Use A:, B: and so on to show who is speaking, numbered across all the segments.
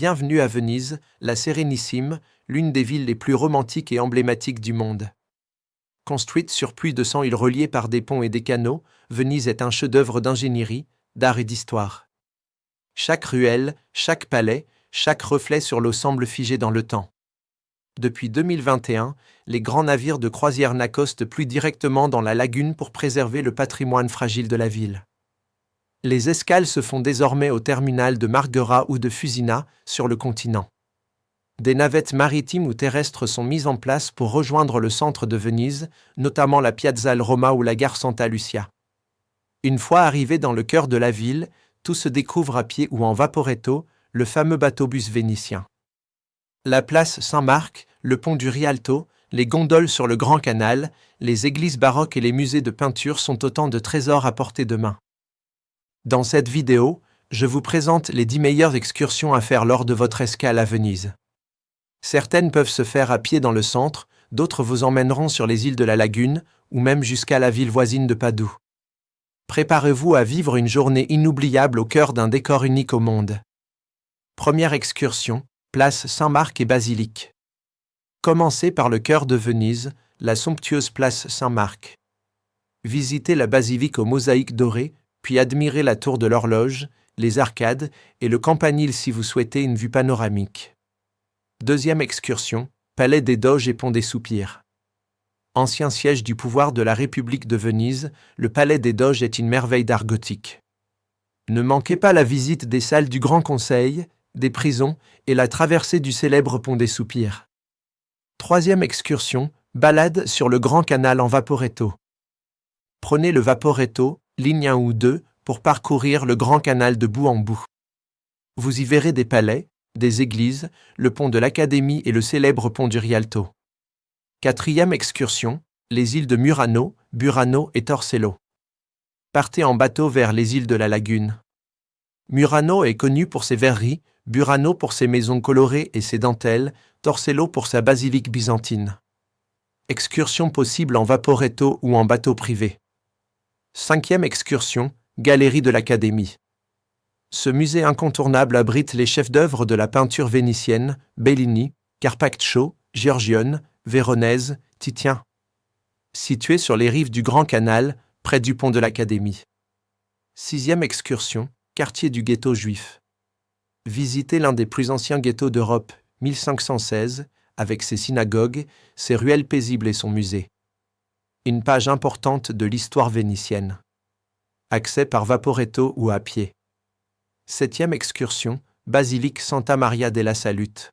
A: Bienvenue à Venise, la Sérénissime, l'une des villes les plus romantiques et emblématiques du monde. Construite sur plus de 100 îles reliées par des ponts et des canaux, Venise est un chef-d'œuvre d'ingénierie, d'art et d'histoire. Chaque ruelle, chaque palais, chaque reflet sur l'eau semble figé dans le temps. Depuis 2021, les grands navires de croisière n'accostent plus directement dans la lagune pour préserver le patrimoine fragile de la ville. Les escales se font désormais au terminal de Marghera ou de Fusina, sur le continent. Des navettes maritimes ou terrestres sont mises en place pour rejoindre le centre de Venise, notamment la Piazza al Roma ou la gare Santa Lucia. Une fois arrivé dans le cœur de la ville, tout se découvre à pied ou en vaporetto, le fameux bateau-bus vénitien. La place Saint-Marc, le pont du Rialto, les gondoles sur le Grand Canal, les églises baroques et les musées de peinture sont autant de trésors à portée de main. Dans cette vidéo, je vous présente les 10 meilleures excursions à faire lors de votre escale à Venise. Certaines peuvent se faire à pied dans le centre, d'autres vous emmèneront sur les îles de la Lagune ou même jusqu'à la ville voisine de Padoue. Préparez-vous à vivre une journée inoubliable au cœur d'un décor unique au monde. Première excursion, place Saint-Marc et Basilique. Commencez par le cœur de Venise, la somptueuse place Saint-Marc. Visitez la basilique aux mosaïques dorées, puis admirez la tour de l'horloge, les arcades et le campanile si vous souhaitez une vue panoramique. Deuxième excursion, palais des Doges et pont des Soupirs. Ancien siège du pouvoir de la République de Venise, le palais des Doges est une merveille d'art gothique. Ne manquez pas la visite des salles du Grand Conseil, des prisons et la traversée du célèbre pont des Soupirs. Troisième excursion, balade sur le Grand Canal en vaporetto. Prenez le vaporetto, ligne 1 ou 2, pour parcourir le Grand Canal de bout en bout. Vous y verrez des palais, des églises, le pont de l'Académie et le célèbre pont du Rialto. Quatrième excursion, les îles de Murano, Burano et Torcello. Partez en bateau vers les îles de la Lagune. Murano est connu pour ses verreries, Burano pour ses maisons colorées et ses dentelles, Torcello pour sa basilique byzantine. Excursion possible en vaporetto ou en bateau privé. Cinquième excursion, Galerie de l'Académie. Ce musée incontournable abrite les chefs-d'œuvre de la peinture vénitienne, Bellini, Carpaccio, Giorgione, Véronèse, Titien. Situé sur les rives du Grand Canal, près du pont de l'Académie. Sixième excursion, quartier du ghetto juif. Visitez l'un des plus anciens ghettos d'Europe, 1516, avec ses synagogues, ses ruelles paisibles et son musée. Une page importante de l'histoire vénitienne. Accès par vaporetto ou à pied. Septième excursion, basilique Santa Maria della Salute.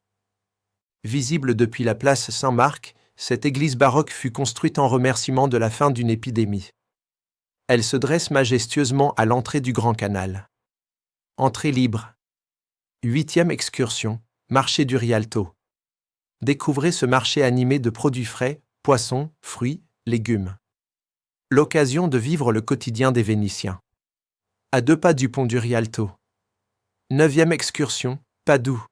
A: Visible depuis la place Saint-Marc, cette église baroque fut construite en remerciement de la fin d'une épidémie. Elle se dresse majestueusement à l'entrée du Grand Canal. Entrée libre. Huitième excursion, marché du Rialto. Découvrez ce marché animé de produits frais, poissons, fruits, légumes. L'occasion de vivre le quotidien des Vénitiens. À 2 pas du pont du Rialto. Neuvième excursion, Padoue.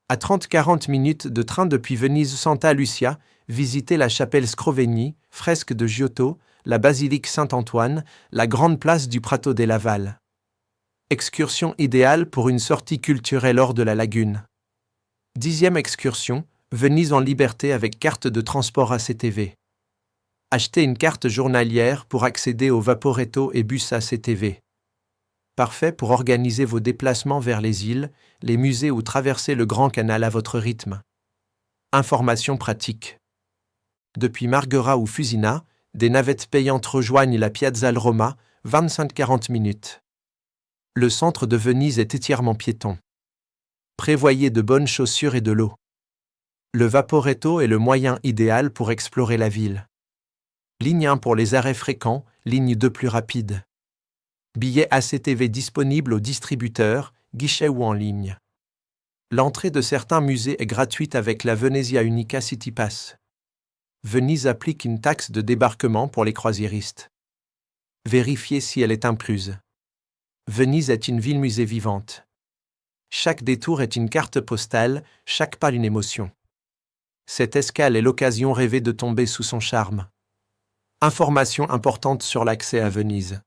A: À 30-40 minutes de train depuis Venise Santa Lucia, visitez la chapelle Scrovegni, fresque de Giotto, la basilique Saint-Antoine, la grande place du Prato della Valle. Excursion idéale pour une sortie culturelle hors de la lagune. 10e excursion, Venise en liberté avec carte de transport ACTV. Achetez une carte journalière pour accéder au vaporetto et bus ACTV. Parfait pour organiser vos déplacements vers les îles, les musées ou traverser le Grand Canal à votre rythme. Informations pratiques. Depuis Marghera ou Fusina, des navettes payantes rejoignent la Piazza al Roma, 25-40 minutes. Le centre de Venise est entièrement piéton. Prévoyez de bonnes chaussures et de l'eau. Le vaporetto est le moyen idéal pour explorer la ville. Ligne 1 pour les arrêts fréquents, ligne 2 plus rapide. Billets ACTV disponibles aux distributeurs, guichet ou en ligne. L'entrée de certains musées est gratuite avec la Venezia Unica City Pass. Venise applique une taxe de débarquement pour les croisiéristes. Vérifiez si elle est incluse. Venise est une ville-musée vivante. Chaque détour est une carte postale, chaque pas une émotion. Cette escale est l'occasion rêvée de tomber sous son charme. Informations importantes sur l'accès à Venise.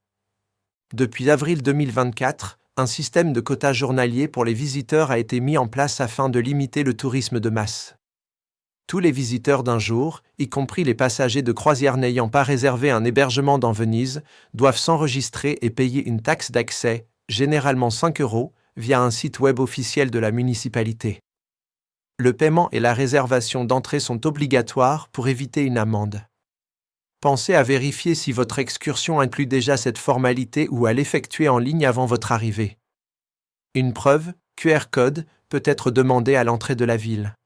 A: Depuis avril 2024, Un système de quotas journaliers pour les visiteurs a été mis en place afin de limiter le tourisme de masse. Tous les visiteurs d'un jour, y compris les passagers de croisière n'ayant pas réservé un hébergement dans Venise, doivent s'enregistrer et payer une taxe d'accès, généralement 5 €, via un site web officiel de la municipalité. Le paiement et la réservation d'entrée sont obligatoires pour éviter une amende. Pensez à vérifier si votre excursion inclut déjà cette formalité ou à l'effectuer en ligne avant votre arrivée. Une preuve, QR code, peut être demandée à l'entrée de la ville.